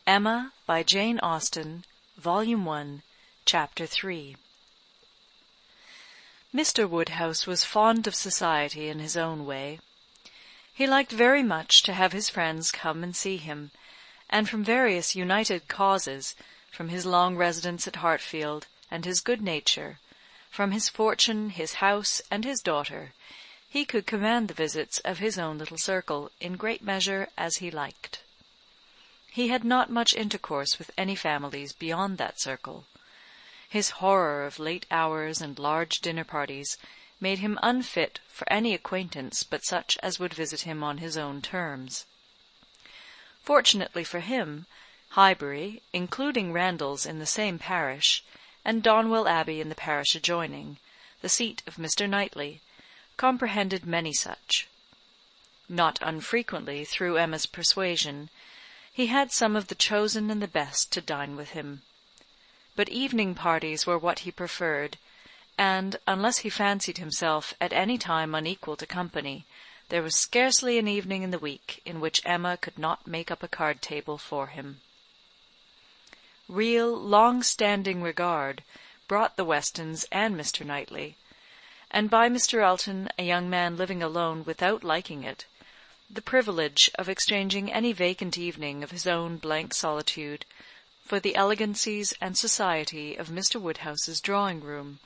Emma by Jane Austen, Volume 1, Chapter 3. Mr. Woodhouse was fond of society in his own way. He liked very much to have his friends come and see him, and from various united causes, from his long residence at Hartfield, and his good nature, from his fortune, his house, and his daughter, he could command the visits of his own little circle in great measure as he liked. He had not much intercourse with any families beyond that circle. His horror of late hours and large dinner parties made him unfit for any acquaintance but such as would visit him on his own terms. Fortunately for him, Highbury, including Randalls in the same parish, and Donwell Abbey in the parish adjoining, the seat of Mr. Knightley, comprehended many such. Not unfrequently, through Emma's persuasion, he had some of the chosen and the best to dine with him. But evening parties were what he preferred, and, unless he fancied himself at any time unequal to company, there was scarcely an evening in the week in which Emma could not make up a card-table for him. Real, long-standing regard brought the Westons and Mr. Knightley, and by Mr. Elton, a young man living alone without liking it, the privilege of exchanging any vacant evening of his own blank solitude for the elegancies and society of Mr. Woodhouse's drawing-room,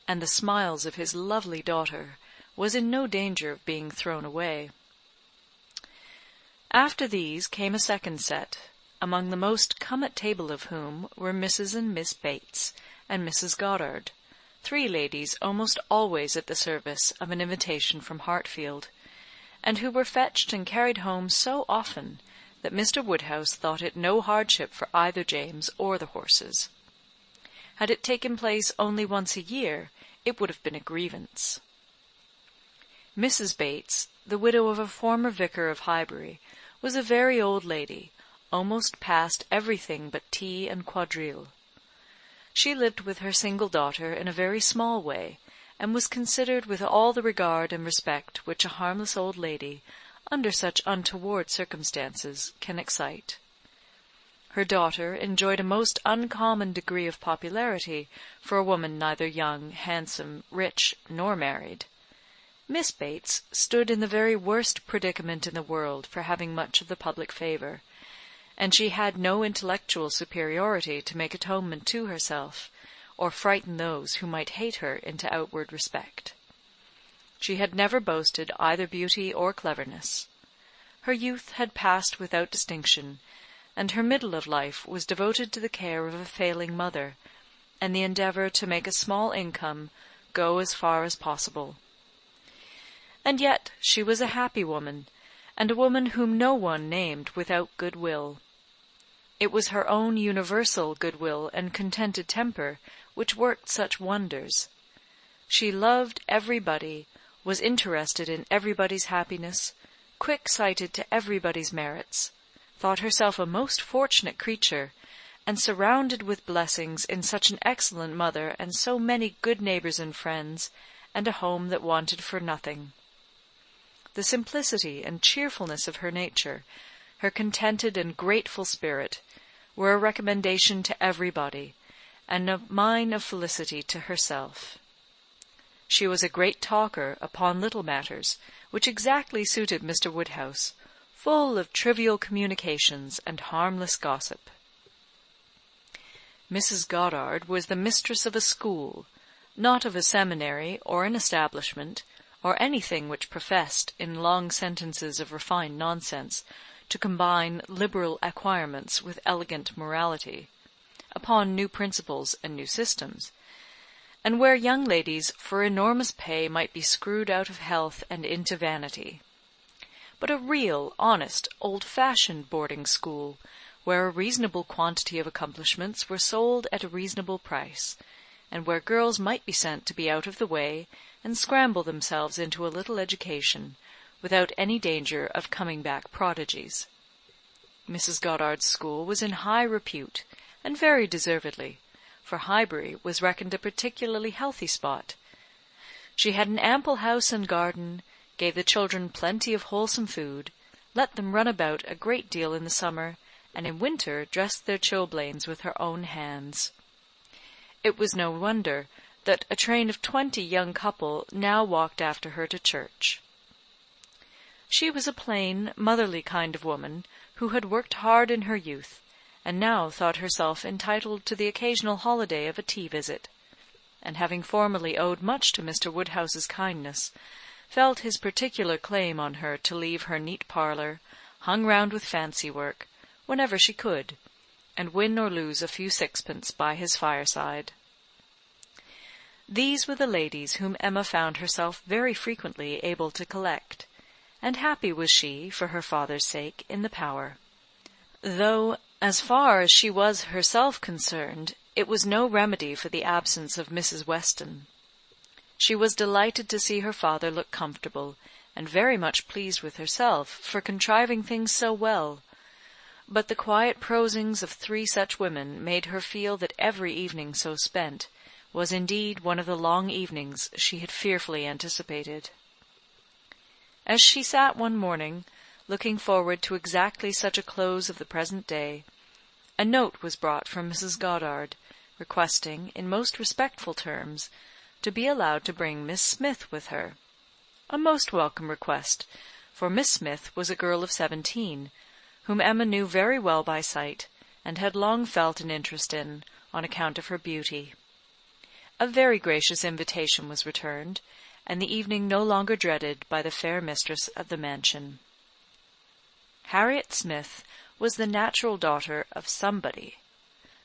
and the smiles of his lovely daughter, was in no danger of being thrown away. After these came a second set, among the most come-at-table of whom were Mrs. and Miss Bates, and Mrs. Goddard, 3 ladies almost always at the service of an invitation from Hartfield, and who were fetched and carried home so often that Mr. Woodhouse thought it no hardship for either James or the horses. Had it taken place only once a year, it would have been a grievance. Mrs. Bates, the widow of a former vicar of Highbury, was a very old lady, almost past everything but tea and quadrille. She lived with her single daughter in a very small way, and was considered with all the regard and respect which a harmless old lady, under such untoward circumstances, can excite. Her daughter enjoyed a most uncommon degree of popularity for a woman neither young, handsome, rich, nor married. Miss Bates stood in the very worst predicament in the world for having much of the public favour, and she had no intellectual superiority to make atonement to herself, or frighten those who might hate her into outward respect. She had never boasted either beauty or cleverness. Her youth had passed without distinction, and her middle of life was devoted to the care of a failing mother, and the endeavour to make a small income go as far as possible. And yet she was a happy woman, and a woman whom no one named without good-will. It was her own universal good-will and contented temper which worked such wonders. She loved everybody, was interested in everybody's happiness, quick-sighted to everybody's merits, thought herself a most fortunate creature, and surrounded with blessings in such an excellent mother and so many good neighbours and friends, and a home that wanted for nothing. The simplicity and cheerfulness of her nature, her contented and grateful spirit, were a recommendation to everybody, and a mine of felicity to herself. She was a great talker upon little matters, which exactly suited Mr. Woodhouse, full of trivial communications and harmless gossip. Mrs. Goddard was the mistress of a school, not of a seminary or an establishment, or anything which professed, in long sentences of refined nonsense, to combine liberal acquirements with elegant morality, upon new principles and new systems, and where young ladies for enormous pay might be screwed out of health and into vanity, but a real, honest, old-fashioned boarding school, where a reasonable quantity of accomplishments were sold at a reasonable price, and where girls might be sent to be out of the way and scramble themselves into a little education, without any danger of coming back prodigies. Mrs. Goddard's school was in high repute, and very deservedly, for Highbury was reckoned a particularly healthy spot. She had an ample house and garden, gave the children plenty of wholesome food, let them run about a great deal in the summer, and in winter dressed their chilblains with her own hands. It was no wonder that a train of 20 young couple now walked after her to church. She was a plain, motherly kind of woman, who had worked hard in her youth, and now thought herself entitled to the occasional holiday of a tea visit, and having formerly owed much to Mr. Woodhouse's kindness, felt his particular claim on her to leave her neat parlour, hung round with fancy work, whenever she could, and win or lose a few sixpence by his fireside. These were the ladies whom Emma found herself very frequently able to collect, and happy was she, for her father's sake, in the power; though, as far as she was herself concerned, it was no remedy for the absence of Mrs. Weston. She was delighted to see her father look comfortable, and very much pleased with herself for contriving things so well; but the quiet prosings of 3 such women made her feel that every evening so spent was indeed one of the long evenings she had fearfully anticipated. As she sat one morning, looking forward to exactly such a close of the present day, a note was brought from Mrs. Goddard, requesting, in most respectful terms, to be allowed to bring Miss Smith with her. A most welcome request, for Miss Smith was a girl of 17, whom Emma knew very well by sight, and had long felt an interest in, on account of her beauty. A very gracious invitation was returned, and the evening no longer dreaded by the fair mistress of the mansion. Harriet Smith was the natural daughter of somebody.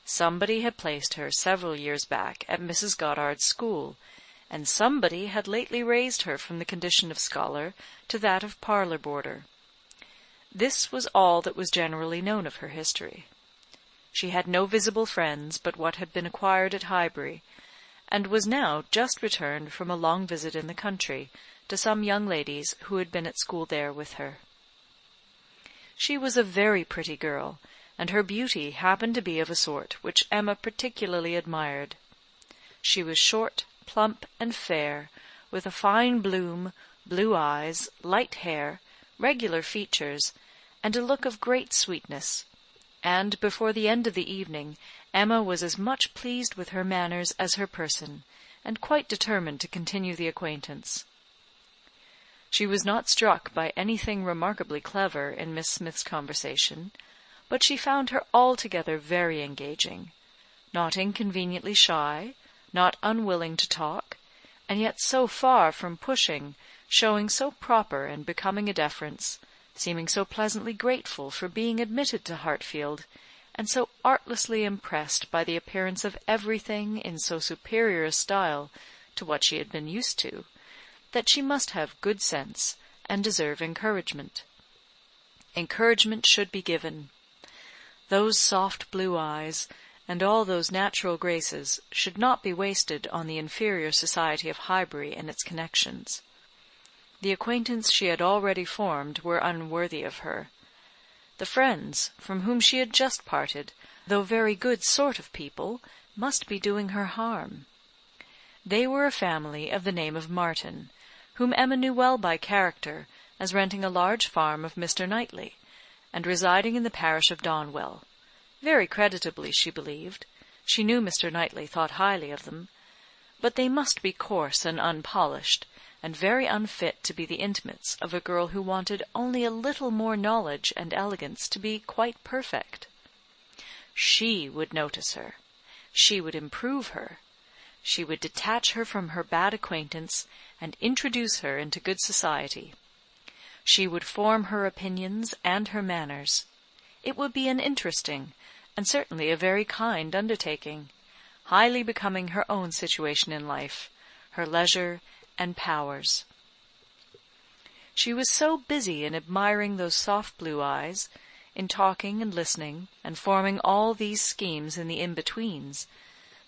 Somebody had placed her several years back at Mrs. Goddard's school, and somebody had lately raised her from the condition of scholar to that of parlour boarder. This was all that was generally known of her history. She had no visible friends but what had been acquired at Highbury, and was now just returned from a long visit in the country to some young ladies who had been at school there with her. She was a very pretty girl, and her beauty happened to be of a sort which Emma particularly admired. She was short, plump, and fair, with a fine bloom, blue eyes, light hair, regular features, and a look of great sweetness, and before the end of the evening Emma was as much pleased with her manners as her person, and quite determined to continue the acquaintance. She was not struck by anything remarkably clever in Miss Smith's conversation, but she found her altogether very engaging, not inconveniently shy, not unwilling to talk, and yet so far from pushing, showing so proper and becoming a deference, seeming so pleasantly grateful for being admitted to Hartfield, and so artlessly impressed by the appearance of everything in so superior a style to what she had been used to, that she must have good sense, and deserve encouragement. Encouragement should be given. Those soft blue eyes, and all those natural graces, should not be wasted on the inferior society of Highbury and its connections. The acquaintance she had already formed were unworthy of her. The friends, from whom she had just parted, though very good sort of people, must be doing her harm. They were a family of the name of Martin, whom Emma knew well by character, as renting a large farm of Mr. Knightley, and residing in the parish of Donwell. Very creditably, she believed. She knew Mr. Knightley thought highly of them. But they must be coarse and unpolished, and very unfit to be the intimates of a girl who wanted only a little more knowledge and elegance to be quite perfect. She would notice her. She would improve her. She would detach her from her bad acquaintance, and introduce her into good society. She would form her opinions and her manners. It would be an interesting, and certainly a very kind undertaking, highly becoming her own situation in life, her leisure and powers. She was so busy in admiring those soft blue eyes, in talking and listening, and forming all these schemes in the in-betweens,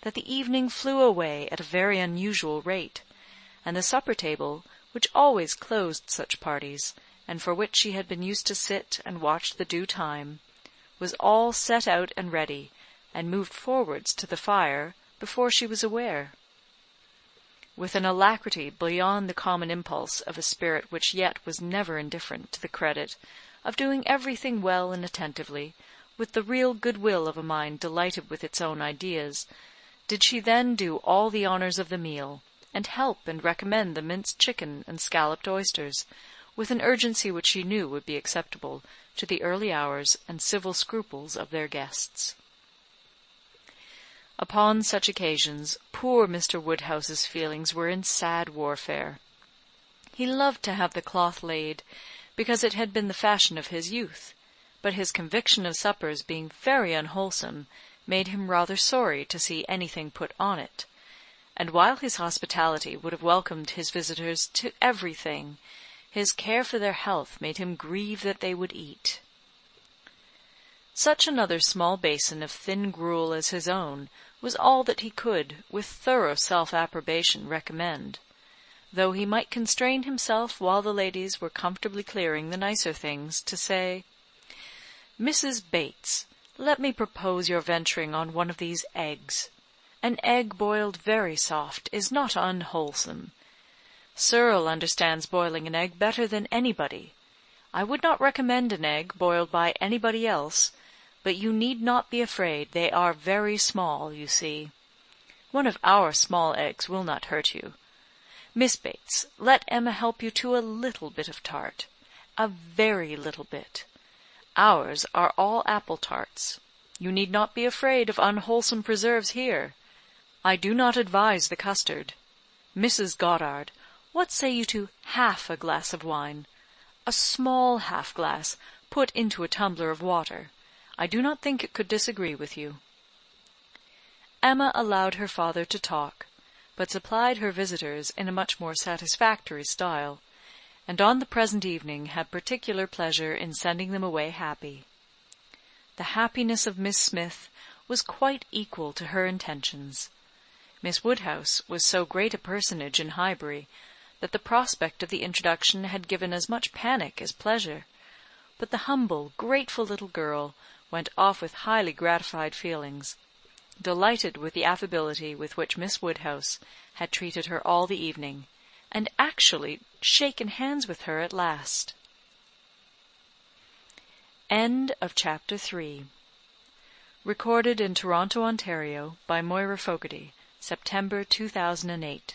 that the evening flew away at a very unusual rate, and the supper-table, which always closed such parties, and for which she had been used to sit and watch the due time, was all set out and ready, and moved forwards to the fire before she was aware. With an alacrity beyond the common impulse of a spirit which yet was never indifferent to the credit of doing everything well and attentively, with the real good-will of a mind delighted with its own ideas, did she then do all the honours of the meal, and help and recommend the minced chicken and scalloped oysters, with an urgency which she knew would be acceptable to the early hours and civil scruples of their guests. Upon such occasions poor Mr. Woodhouse's feelings were in sad warfare. He loved to have the cloth laid, because it had been the fashion of his youth, but his conviction of suppers being very unwholesome made him rather sorry to see anything put on it, and while his hospitality would have welcomed his visitors to everything, his care for their health made him grieve that they would eat. Such another small basin of thin gruel as his own was all that he could, with thorough self-approbation, recommend, though he might constrain himself, while the ladies were comfortably clearing the nicer things, to say, "Mrs. Bates, let me propose your venturing on one of these eggs. An egg boiled very soft is not unwholesome. Serle understands boiling an egg better than anybody. I would not recommend an egg boiled by anybody else, but you need not be afraid, they are very small, you see. One of our small eggs will not hurt you. Miss Bates, let Emma help you to a little bit of tart, a very little bit. Ours are all apple tarts. You need not be afraid of unwholesome preserves here. I do not advise the custard. Mrs. Goddard, what say you to half a glass of wine? A small half-glass, put into a tumbler of water. I do not think it could disagree with you." Emma allowed her father to talk, but supplied her visitors in a much more satisfactory style, and on the present evening had particular pleasure in sending them away happy. The happiness of Miss Smith was quite equal to her intentions. Miss Woodhouse was so great a personage in Highbury that the prospect of the introduction had given as much panic as pleasure, but the humble, grateful little girl went off with highly gratified feelings, delighted with the affability with which Miss Woodhouse had treated her all the evening, and actually shaken hands with her at last. End of Chapter 3. Recorded in Toronto, Ontario, by Moira Fogarty, September 2008.